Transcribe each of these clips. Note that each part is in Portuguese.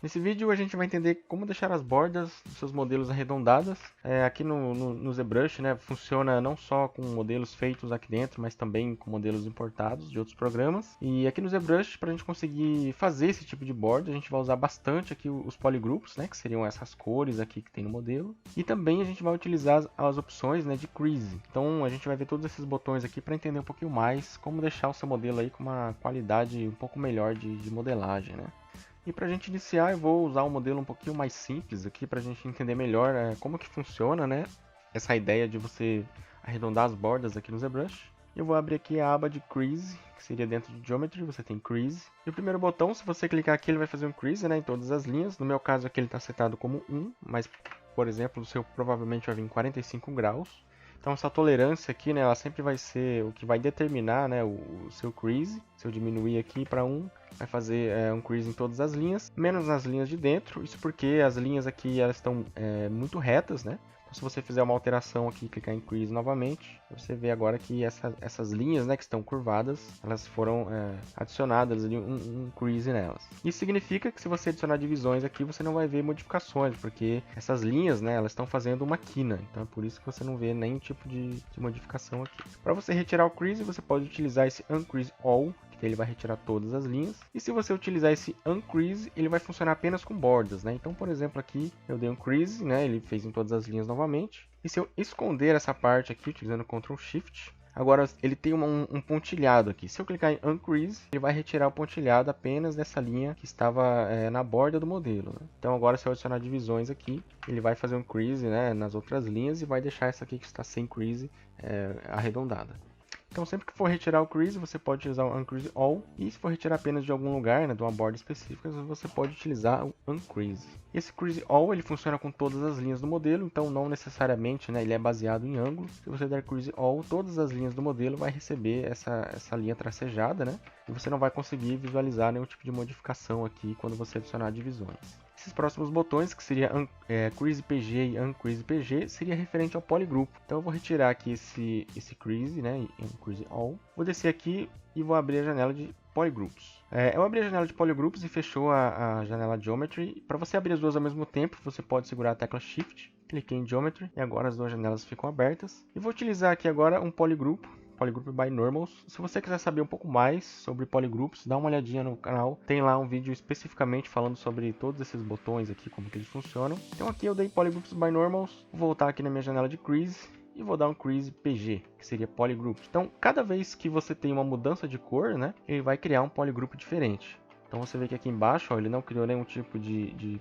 Nesse vídeo a gente vai entender como deixar as bordas dos seus modelos arredondadas. Aqui no ZBrush, né, funciona não só com modelos feitos aqui dentro, mas também com modelos importados de outros programas. E aqui no ZBrush, para a gente conseguir fazer esse tipo de borda, a gente vai usar bastante aqui os polygrupps, né, que seriam essas cores aqui que tem no modelo. E também a gente vai utilizar as opções, né, de crease. Então a gente vai ver todos esses botões aqui para entender um pouquinho mais como deixar o seu modelo aí com uma qualidade um pouco melhor de modelagem, né? E para a gente iniciar, eu vou usar um modelo um pouquinho mais simples aqui para a gente entender melhor como que funciona, né? Essa ideia de você arredondar as bordas aqui no ZBrush. Eu vou abrir aqui a aba de Crease, que seria dentro de Geometry, você tem Crease. E o primeiro botão, se você clicar aqui, ele vai fazer um Crease, né, em todas as linhas. No meu caso aqui ele está setado como 1, mas, por exemplo, o seu provavelmente vai vir em 45 graus. Então essa tolerância aqui, né, ela sempre vai ser o que vai determinar, né, o seu crease. Se eu diminuir aqui para 1, vai fazer um crease em todas as linhas, menos nas linhas de dentro. Isso porque as linhas aqui elas estão muito retas, né? Então, se você fizer uma alteração aqui e clicar em crease novamente, você vê agora que essas linhas, né, que estão curvadas, elas foram adicionadas ali um crease nelas. Isso significa que se você adicionar divisões aqui, você não vai ver modificações, porque essas linhas, né, elas estão fazendo uma quina. Então é por isso que você não vê nenhum tipo de modificação aqui. Para você retirar o crease, você pode utilizar esse Uncrease All, que ele vai retirar todas as linhas. E se você utilizar esse Uncrease, ele vai funcionar apenas com bordas, né? Então, por exemplo, aqui eu dei um crease, né? Ele fez em todas as linhas novamente. E se eu esconder essa parte aqui, utilizando Ctrl Shift, agora ele tem um pontilhado aqui. Se eu clicar em Uncrease, ele vai retirar o pontilhado apenas dessa linha que estava na borda do modelo, né? Então agora se eu adicionar divisões aqui, ele vai fazer um crease, né, nas outras linhas e vai deixar essa aqui que está sem crease arredondada. Então sempre que for retirar o crease, você pode utilizar o Uncrease All. E se for retirar apenas de algum lugar, né, de uma borda específica, você pode utilizar o Uncrease. Esse Crease All ele funciona com todas as linhas do modelo, então não necessariamente, né, ele é baseado em ângulo. Se você der Crease All, todas as linhas do modelo vai receber essa linha tracejada, né? E você não vai conseguir visualizar nenhum tipo de modificação aqui quando você adicionar divisões. Esses próximos botões, que seria Crease PG e Uncrease PG, seria referente ao polygroup. Então eu vou retirar aqui esse Crease, né, Uncrease All. Vou descer aqui e vou abrir a janela de Polygroups. Eu abri a janela de Polygroups e fechou a janela Geometry. Para você abrir as duas ao mesmo tempo, você pode segurar a tecla Shift, cliquei em Geometry e agora as duas janelas ficam abertas. E vou utilizar aqui agora um Polygroup. Polygroup by Normals. Se você quiser saber um pouco mais sobre polygroups, dá uma olhadinha no canal. Tem lá um vídeo especificamente falando sobre todos esses botões aqui, como que eles funcionam. Então aqui eu dei Polygroups by Normals. Vou voltar aqui na minha janela de Crease e vou dar um Crease PG, que seria Polygroup. Então cada vez que você tem uma mudança de cor, né, ele vai criar um polygroup diferente. Então você vê que aqui embaixo, ó, ele não criou nenhum tipo de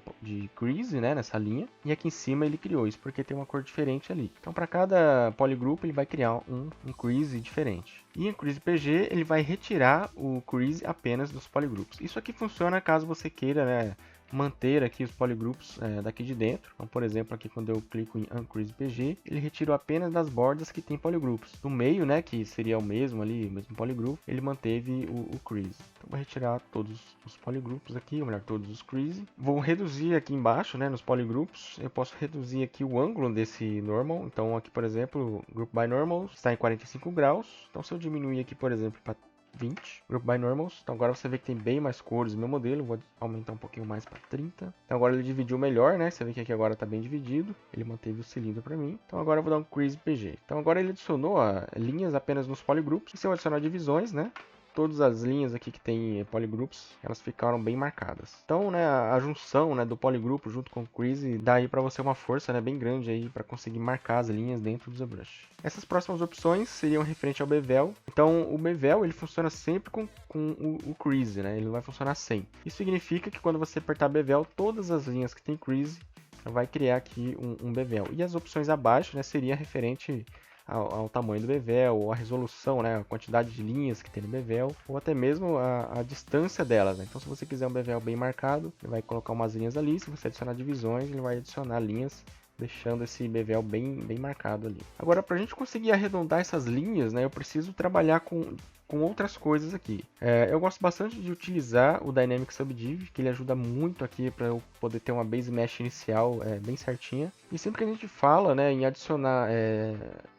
crease, né, nessa linha. E aqui em cima ele criou isso porque tem uma cor diferente ali. Então para cada polygroup ele vai criar um crease diferente. E em Crease PG ele vai retirar o crease apenas dos polygroups. Isso aqui funciona caso você queira, né, manter aqui os polygroups daqui de dentro. Então, por exemplo, aqui quando eu clico em Uncrease PG, ele retirou apenas das bordas que tem polygroups. No meio, né, que seria o mesmo ali, o mesmo polygroup, ele manteve o crease. Então, vou retirar todos os polygroups aqui, ou melhor, todos os crease. Vou reduzir aqui embaixo, né, nos polygroups, eu posso reduzir aqui o ângulo desse normal. Então, aqui, por exemplo, Group by Normal está em 45 graus. Então, se eu diminuir aqui, por exemplo, para 20, Group by Normals. Então agora você vê que tem bem mais cores no meu modelo. Vou aumentar um pouquinho mais para 30. Então agora ele dividiu melhor, né? Você vê que aqui agora está bem dividido. Ele manteve o cilindro para mim. Então agora eu vou dar um Crease PG. Então agora ele adicionou linhas apenas nos polygroups. E se eu adicionar divisões, né, todas as linhas aqui que tem polygroups, elas ficaram bem marcadas. Então, né, a junção, né, do polygroup junto com o crease dá aí para você uma força, né, bem grande aí para conseguir marcar as linhas dentro do ZBrush. Essas próximas opções seriam referente ao bevel. Então, o bevel ele funciona sempre com o crease, né? Ele não vai funcionar sem. Isso significa que quando você apertar bevel, todas as linhas que tem crease vai criar aqui um bevel. E as opções abaixo, né, seria referente ao tamanho do bevel, ou a resolução, né, a quantidade de linhas que tem no bevel, ou até mesmo a distância delas, né? Então, se você quiser um bevel bem marcado, ele vai colocar umas linhas ali. Se você adicionar divisões, ele vai adicionar linhas, deixando esse bevel bem marcado ali. Agora, para a gente conseguir arredondar essas linhas, né, eu preciso trabalhar com com outras coisas aqui. Eu gosto bastante de utilizar o Dynamic Subdiv, que ele ajuda muito aqui para eu poder ter uma base mesh inicial bem certinha. E sempre que a gente fala, né, em adicionar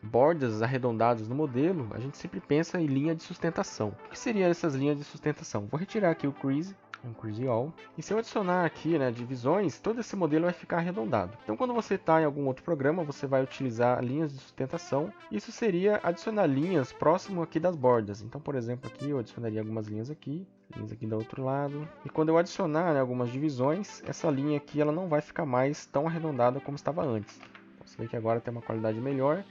bordas arredondadas no modelo, a gente sempre pensa em linha de sustentação. O que seriam essas linhas de sustentação? Vou retirar aqui o Crease. Um Crease All. E se eu adicionar aqui, né, divisões, todo esse modelo vai ficar arredondado. Então, quando você está em algum outro programa, você vai utilizar linhas de sustentação. Isso seria adicionar linhas próximo aqui das bordas. Então, por exemplo, aqui eu adicionaria algumas linhas aqui do outro lado. E quando eu adicionar, né, algumas divisões, essa linha aqui ela não vai ficar mais tão arredondada como estava antes. Então, você vê que agora tem uma qualidade melhor.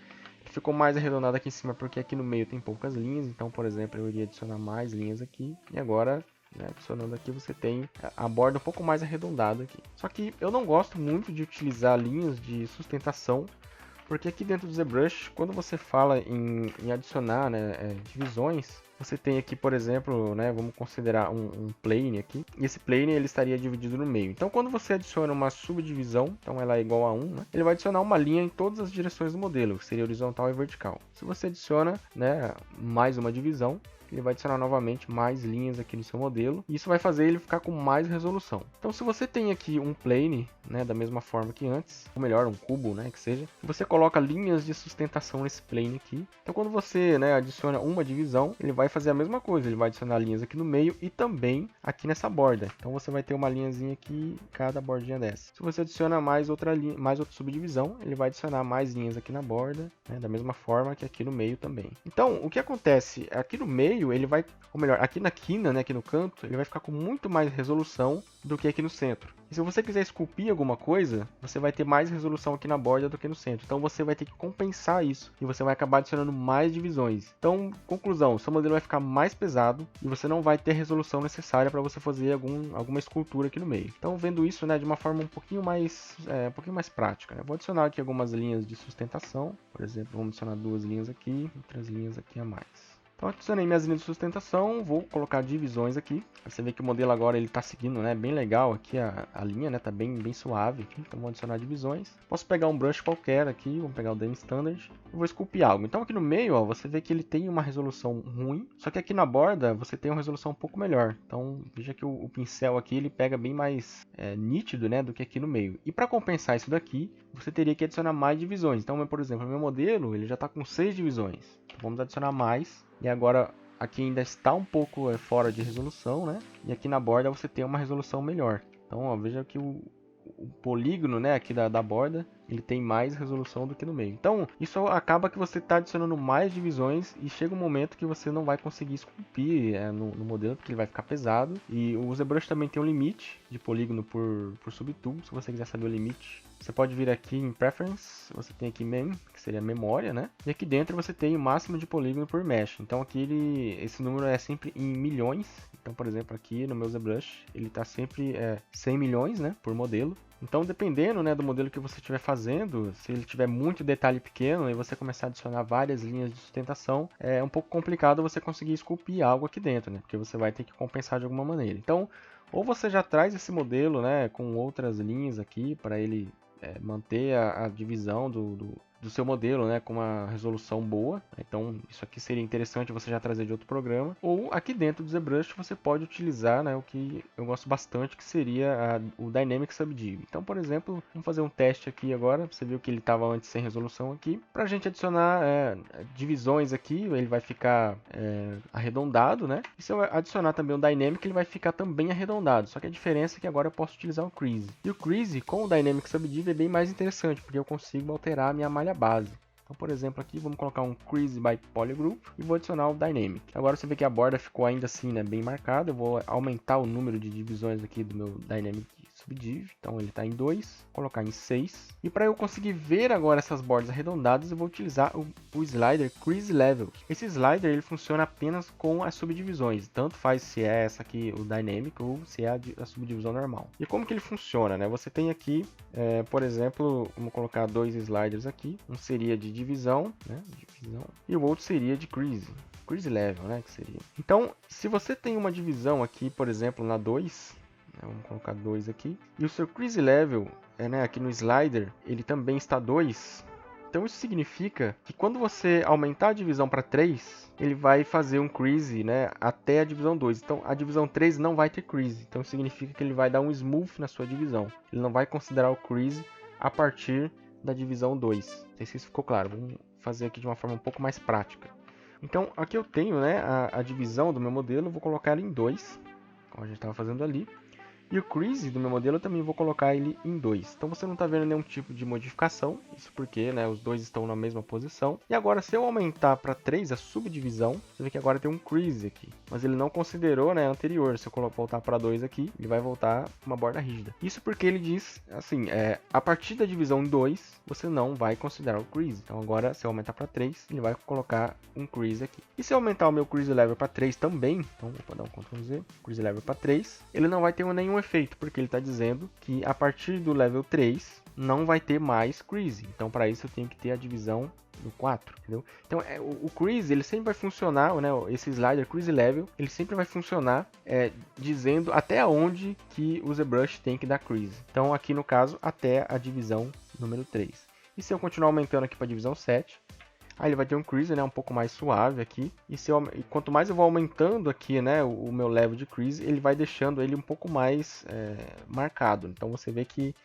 Ficou mais arredondado aqui em cima porque aqui no meio tem poucas linhas. Então, por exemplo, eu iria adicionar mais linhas aqui. E agora, adicionando aqui, você tem a borda um pouco mais arredondada aqui. Só que eu não gosto muito de utilizar linhas de sustentação, porque aqui dentro do ZBrush, quando você fala em adicionar, né, divisões, você tem aqui, por exemplo, né, vamos considerar um plane aqui, e esse plane ele estaria dividido no meio. Então, quando você adiciona uma subdivisão, então ela é igual a 1, né, ele vai adicionar uma linha em todas as direções do modelo, que seria horizontal e vertical. Se você adiciona, né, mais uma divisão, ele vai adicionar novamente mais linhas aqui no seu modelo. E isso vai fazer ele ficar com mais resolução. Então, se você tem aqui um plane, né, da mesma forma que antes, ou melhor, um cubo, né, que seja, você coloca linhas de sustentação nesse plane aqui. Então, quando você, né, adiciona uma divisão, ele vai fazer a mesma coisa. Ele vai adicionar linhas aqui no meio e também aqui nessa borda. Então, você vai ter uma linhazinha aqui em cada bordinha dessa. Se você adiciona mais outra linha, mais outra subdivisão, ele vai adicionar mais linhas aqui na borda, né, da mesma forma que aqui no meio também. Então, o que acontece? Aqui no meio, ele vai, ou melhor, aqui na quina, né, aqui no canto, ele vai ficar com muito mais resolução do que aqui no centro. E se você quiser esculpir alguma coisa, você vai ter mais resolução aqui na borda do que no centro. Então você vai ter que compensar isso e você vai acabar adicionando mais divisões. Então, conclusão, seu modelo vai ficar mais pesado e você não vai ter a resolução necessária para você fazer alguma escultura aqui no meio. Então, vendo isso, né, de uma forma um pouquinho mais prática, né? Vou adicionar aqui algumas linhas de sustentação. Por exemplo, vamos adicionar 2 linhas aqui, outras linhas aqui a mais. Então, adicionei minhas linhas de sustentação, vou colocar divisões aqui. Você vê que o modelo agora ele está seguindo, né, bem legal aqui a linha, né, tá bem suave aqui. Então, vou adicionar divisões. Posso pegar um brush qualquer aqui, vamos pegar o Demi Standard e vou esculpir algo. Então, aqui no meio, ó, você vê que ele tem uma resolução ruim, só que aqui na borda você tem uma resolução um pouco melhor. Então, veja que o pincel aqui ele pega bem mais nítido, né, do que aqui no meio. E para compensar isso daqui, você teria que adicionar mais divisões. Então, por exemplo, o meu modelo ele já está com 6 divisões. Então, vamos adicionar mais. E agora aqui ainda está um pouco fora de resolução, né? E aqui na borda você tem uma resolução melhor. Então, ó, veja que o polígono, né, aqui da borda, ele tem mais resolução do que no meio. Então, isso acaba que você está adicionando mais divisões e chega um momento que você não vai conseguir esculpir no modelo, porque ele vai ficar pesado. E o ZBrush também tem um limite de polígono por subtool. Se você quiser saber o limite, você pode vir aqui em Preference, você tem aqui Mem, que seria memória, né? E aqui dentro você tem o máximo de polígono por mesh. Então aqui esse número é sempre em milhões. Então, por exemplo, aqui no meu ZBrush, ele está sempre 100 milhões, né, por modelo. Então, dependendo, né, do modelo que você estiver fazendo, se ele tiver muito detalhe pequeno e você começar a adicionar várias linhas de sustentação, é um pouco complicado você conseguir esculpir algo aqui dentro, né? Porque você vai ter que compensar de alguma maneira. Então, ou você já traz esse modelo, né, com outras linhas aqui para ele manter a divisão do seu modelo, né, com uma resolução boa. Então, isso aqui seria interessante você já trazer de outro programa. Ou aqui dentro do ZBrush você pode utilizar, né, o que eu gosto bastante, que seria o Dynamic Subdiv. Então, por exemplo, vamos fazer um teste aqui agora. Você viu que ele estava antes sem resolução aqui. Para a gente adicionar divisões aqui, ele vai ficar arredondado, né? E se eu adicionar também o Dynamic, ele vai ficar também arredondado. Só que a diferença é que agora eu posso utilizar o Crease. E o Crease com o Dynamic Subdiv é bem mais interessante, porque eu consigo alterar a minha malha base. Então, por exemplo, aqui vamos colocar um Crease by Polygroup e vou adicionar o Dynamic. Agora você vê que a borda ficou ainda assim, né, bem marcada. Eu vou aumentar o número de divisões aqui do meu Dynamic Subdiv. Então ele está em 2, colocar em 6. E para eu conseguir ver agora essas bordas arredondadas, eu vou utilizar o slider Crease Level. Esse slider ele funciona apenas com as subdivisões. Tanto faz se é essa aqui o Dynamic ou se é a subdivisão normal. E como que ele funciona, né? Você tem aqui, por exemplo, vamos colocar 2 sliders aqui. Um seria de divisão, né? E o outro seria de Crease Level, né? Que seria. Então, se você tem uma divisão aqui, por exemplo, na 2, vamos colocar 2 aqui, e o seu Crease Level, aqui no slider, ele também está 2. Então isso significa que quando você aumentar a divisão para 3, ele vai fazer um crease, né, até a divisão 2. Então, a divisão 3 não vai ter crease. Então, significa que ele vai dar um smooth na sua divisão. Ele não vai considerar o crease a partir da divisão 2. Não sei se isso ficou claro. Vamos fazer aqui de uma forma um pouco mais prática. Então, aqui eu tenho, né, a divisão do meu modelo. Eu vou colocar ela em 2, como a gente estava fazendo ali. E o crease do meu modelo eu também vou colocar ele em 2. Então você não está vendo nenhum tipo de modificação, isso porque, né, os dois estão na mesma posição. E agora se eu aumentar para 3 a subdivisão, você vê que agora tem um crease aqui. Mas ele não considerou, né, anterior. Se eu voltar para 2 aqui, ele vai voltar uma borda rígida. Isso porque ele diz assim, a partir da divisão 2, você não vai considerar o crease. Então agora se eu aumentar para 3, ele vai colocar um crease aqui. E se eu aumentar o meu crease level para 3 também, então vou dar um Ctrl Z, crease level para 3, ele não vai ter nenhum efeito, porque ele está dizendo que a partir do level 3 não vai ter mais crease. Então para isso eu tenho que ter a divisão no 4, entendeu? Então o crease ele sempre vai funcionar, né, esse slider crease level, ele sempre vai funcionar dizendo até onde que o ZBrush tem que dar crease. Então aqui no caso até a divisão número 3. E se eu continuar aumentando aqui para a divisão 7, aí ele vai ter um crease, né, um pouco mais suave aqui. E quanto mais eu vou aumentando aqui, né, o meu level de crease, ele vai deixando ele um pouco mais marcado. Então você vê que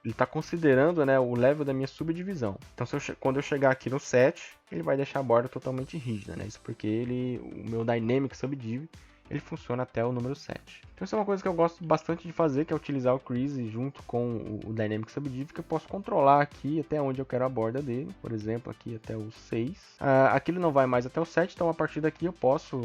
ele está considerando, né, o level da minha subdivisão. Então quando eu chegar aqui no 7, ele vai deixar a borda totalmente rígida, né? Isso porque o meu Dynamic Subdiv ele funciona até o número 7. Então isso é uma coisa que eu gosto bastante de fazer, que é utilizar o crease junto com o Dynamic Subdiv, que eu posso controlar aqui até onde eu quero a borda dele. Por exemplo, aqui até o 6. Aqui ele não vai mais até o 7, então a partir daqui eu posso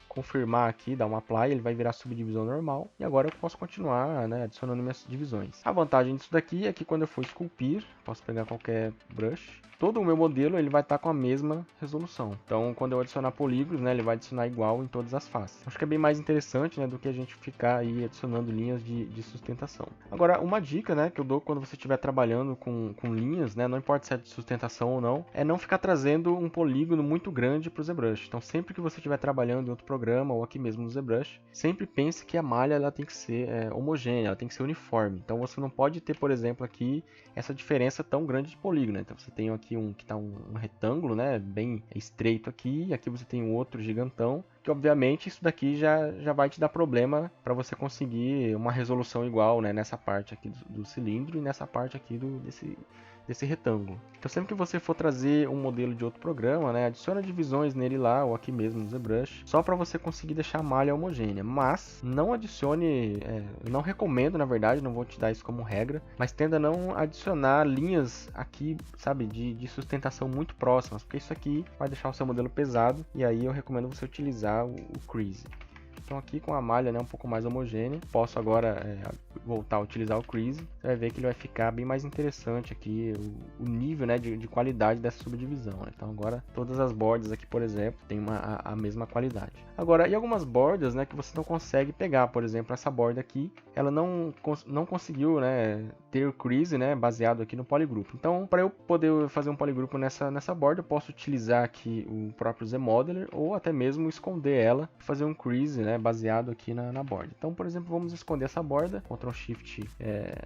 confirmar aqui, dar um apply, ele vai virar subdivisão normal. E agora eu posso continuar, né, adicionando minhas divisões. A vantagem disso daqui é que quando eu for esculpir, posso pegar qualquer brush, todo o meu modelo ele vai estar com a mesma resolução. Então, quando eu adicionar polígonos, né, ele vai adicionar igual em todas as faces. Acho que é bem mais interessante, né, do que a gente ficar aí adicionando linhas de sustentação. Agora, uma dica, né, que eu dou quando você estiver trabalhando com linhas, né, não importa se é de sustentação ou não, é não ficar trazendo um polígono muito grande para o ZBrush. Então, sempre que você estiver trabalhando em outro programa ou aqui mesmo no ZBrush, sempre pense que a malha ela tem que ser homogênea, ela tem que ser uniforme. Então, você não pode ter, por exemplo, aqui essa diferença tão grande de polígono. Então, você tem aqui que está um retângulo, né, bem estreito aqui, e aqui você tem um outro gigantão, que obviamente isso daqui já vai te dar problema para você conseguir uma resolução igual, né, nessa parte aqui do cilindro e nessa parte aqui desse retângulo. Então sempre que você for trazer um modelo de outro programa, né, adiciona divisões nele lá ou aqui mesmo no ZBrush, só para você conseguir deixar a malha homogênea. Mas não adicione, eu não recomendo, na verdade, não vou te dar isso como regra, mas tenda a não adicionar linhas aqui, sabe, de sustentação muito próximas, porque isso aqui vai deixar o seu modelo pesado e aí eu recomendo você utilizar o crease. Então aqui com a malha, né, um pouco mais homogênea, posso agora voltar a utilizar o crease. Você vai ver que ele vai ficar bem mais interessante aqui, o nível, né, de qualidade dessa subdivisão. Né? Então agora todas as bordas aqui, por exemplo, tem a mesma qualidade. Agora, e algumas bordas, né, que você não consegue pegar, por exemplo, essa borda aqui, ela não conseguiu, né, ter o crease, né, baseado aqui no polygroup. Então, para eu poder fazer um polygroup nessa borda, eu posso utilizar aqui o próprio ZModeler ou até mesmo esconder ela e fazer um crease, né, baseado aqui na borda. Então, por exemplo, vamos esconder essa borda, Ctrl Shift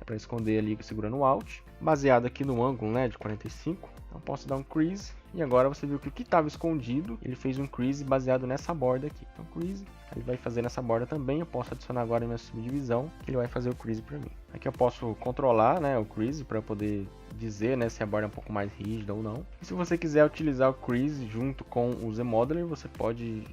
para esconder ali segurando o Alt, baseado aqui no ângulo, né, de 45. Então, posso dar um crease e agora você viu que o que estava escondido, ele fez um crease baseado nessa borda aqui. Então, crease, ele vai fazer nessa borda também. Eu posso adicionar agora a minha subdivisão, que ele vai fazer o crease para mim. Aqui eu posso controlar, né, o crease para poder dizer, né, se a borda é um pouco mais rígida ou não. E se você quiser utilizar o crease junto com o ZModeler, você pode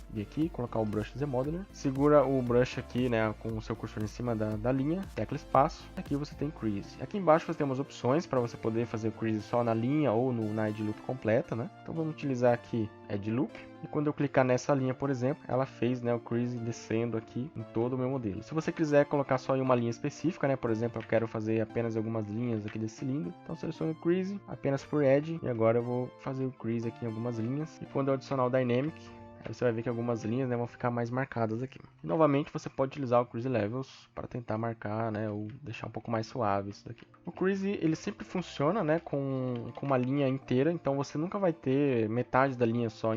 vir aqui, colocar o brush ZModeler, segura o brush aqui, né, com o seu cursor em cima da linha, tecla espaço, aqui você tem crease. Aqui embaixo você tem umas opções para você poder fazer o crease só na linha ou na edge loop completa, né? Então vamos utilizar aqui edge loop. E quando eu clicar nessa linha, por exemplo, ela fez, né, o crease descendo aqui em todo o meu modelo. Se você quiser colocar só em uma linha específica, né, por exemplo, eu quero fazer apenas algumas linhas aqui desse cilindro, então selecione o crease apenas por edge e agora eu vou fazer o crease aqui em algumas linhas. E quando eu adicionar o dynamic, aí você vai ver que algumas linhas, né, vão ficar mais marcadas aqui. E, novamente, você pode utilizar o Crease Levels para tentar marcar, né, ou deixar um pouco mais suave isso daqui. O Crease, ele sempre funciona, né, com uma linha inteira, então você nunca vai ter metade da linha só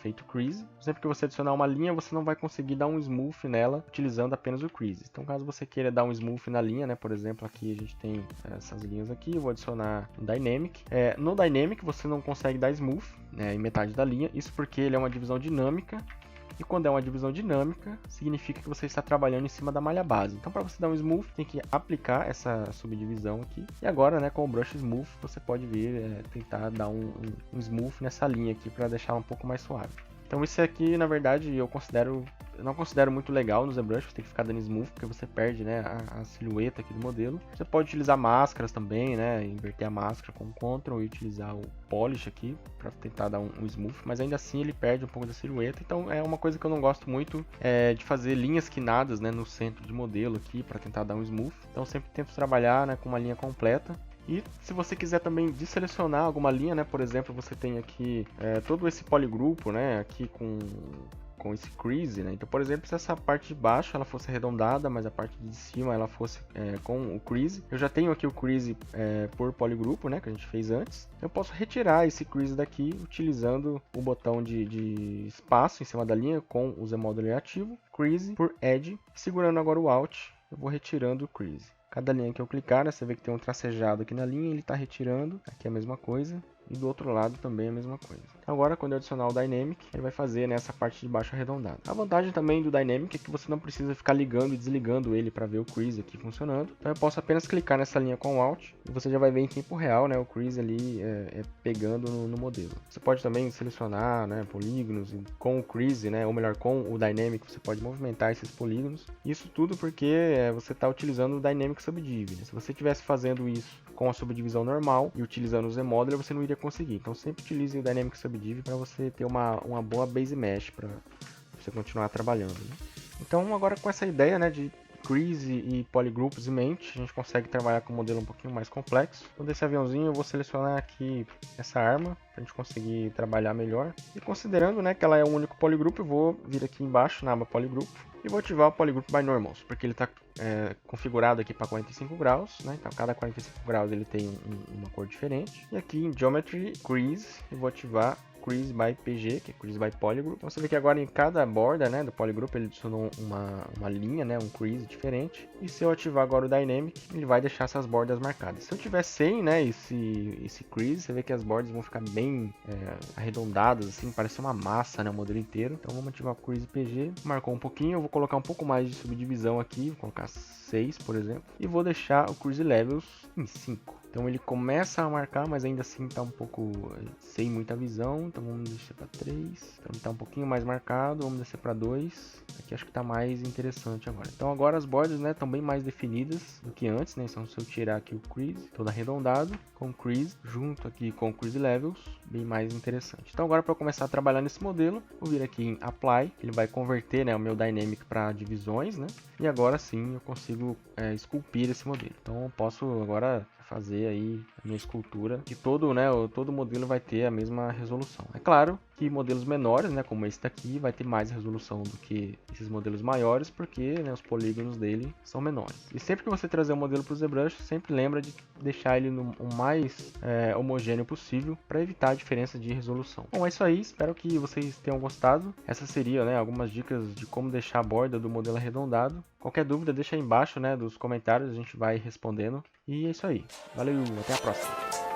feito crease. Sempre que você adicionar uma linha, você não vai conseguir dar um smooth nela utilizando apenas o crease. Então, caso você queira dar um smooth na linha, né, por exemplo, aqui a gente tem essas linhas aqui, eu vou adicionar um Dynamic. No Dynamic você não consegue dar smooth, em metade da linha, isso porque ele é uma divisão dinâmica. E quando é uma divisão dinâmica, significa que você está trabalhando em cima da malha base. Então, para você dar um smooth, tem que aplicar essa subdivisão aqui. E agora, né, com o brush smooth, você pode vir tentar dar um smooth nessa linha aqui para deixar ela um pouco mais suave. Então, isso aqui, na verdade, eu não considero muito legal no ZBrush, você tem que ficar dando smooth, porque você perde, né, a silhueta aqui do modelo. Você pode utilizar máscaras também, né, inverter a máscara com o Ctrl e utilizar o Polish aqui para tentar dar um smooth, mas ainda assim ele perde um pouco da silhueta. Então é uma coisa que eu não gosto muito, de fazer linhas quinadas, né, no centro de modelo aqui para tentar dar um smooth. Então eu sempre tento trabalhar, né, com uma linha completa. E se você quiser também desselecionar alguma linha, né, por exemplo, você tem aqui todo esse poligrupo, né, aqui com esse crease, né? Então, por exemplo, se essa parte de baixo ela fosse arredondada, mas a parte de cima ela fosse com o crease, eu já tenho aqui o crease por poligrupo, né, que a gente fez antes. Eu posso retirar esse crease daqui utilizando o botão de espaço em cima da linha com o Z-Modeler ativo, crease por edge, segurando agora o Alt, eu vou retirando o crease. Cada linha que eu clicar, né, você vê que tem um tracejado aqui na linha, ele está retirando, aqui é a mesma coisa, e do outro lado também é a mesma coisa. Agora, quando eu adicionar o Dynamic, ele vai fazer nessa parte de baixo arredondada. A vantagem também do Dynamic é que você não precisa ficar ligando e desligando ele para ver o crease aqui funcionando. Então eu posso apenas clicar nessa linha com o Alt e você já vai ver em tempo real, né, o crease ali pegando no modelo. Você pode também selecionar, né, polígonos e com o crease, né, ou melhor, com o Dynamic você pode movimentar esses polígonos. Isso tudo porque você está utilizando o Dynamic Subdiv. Se você estivesse fazendo isso com a subdivisão normal e utilizando o Z-Modeler, você não iria conseguir. Então sempre utilize o Dynamic Subdiv para você ter uma boa base mesh para você continuar trabalhando, né? Então agora com essa ideia, né, de crease e polygroups em mente, a gente consegue trabalhar com um modelo um pouquinho mais complexo. Então desse aviãozinho eu vou selecionar aqui essa arma para a gente conseguir trabalhar melhor. E considerando, né, que ela é um único polygroup, eu vou vir aqui embaixo na aba polygroup e vou ativar o Polygroup by Normals, porque ele está configurado aqui para 45 graus, né? Então cada 45 graus ele tem uma cor diferente. E aqui em Geometry Crease eu vou ativar Crease by PG, que é Crease by Polygroup. Então você vê que agora em cada borda, né, do Polygroup ele adicionou uma linha, né, um crease diferente. E se eu ativar agora o Dynamic, ele vai deixar essas bordas marcadas. Se eu tiver sem, né, esse crease, você vê que as bordas vão ficar bem arredondadas, assim, parece uma massa, né, o modelo inteiro. Então vamos ativar o Crease PG, marcou um pouquinho, eu vou colocar um pouco mais de subdivisão aqui, vou colocar 6, por exemplo, e vou deixar o Crease Levels em 5. Então ele começa a marcar, mas ainda assim está um pouco sem muita visão. Então vamos descer para 3. Então está um pouquinho mais marcado. Vamos descer para 2. Aqui acho que está mais interessante agora. Então agora as bordas, né, estão bem mais definidas do que antes, né? Então se eu tirar aqui o crease, todo arredondado, com o crease, junto aqui com o crease levels, bem mais interessante. Então agora para começar a trabalhar nesse modelo, vou vir aqui em Apply. Ele vai converter, né, o meu Dynamic para divisões, né? E agora sim eu consigo esculpir esse modelo. Então eu posso agora fazer aí a minha escultura, que todo modelo vai ter a mesma resolução. É claro que modelos menores, né, como esse daqui, vai ter mais resolução do que esses modelos maiores, porque, né, os polígonos dele são menores. E sempre que você trazer um modelo para o ZBrush, sempre lembra de deixar ele o mais homogêneo possível para evitar a diferença de resolução. Bom, é isso aí, espero que vocês tenham gostado. Essas seriam, né, algumas dicas de como deixar a borda do modelo arredondado. Qualquer dúvida, deixa aí embaixo, né, dos comentários, a gente vai respondendo. E é isso aí. Valeu, até a próxima.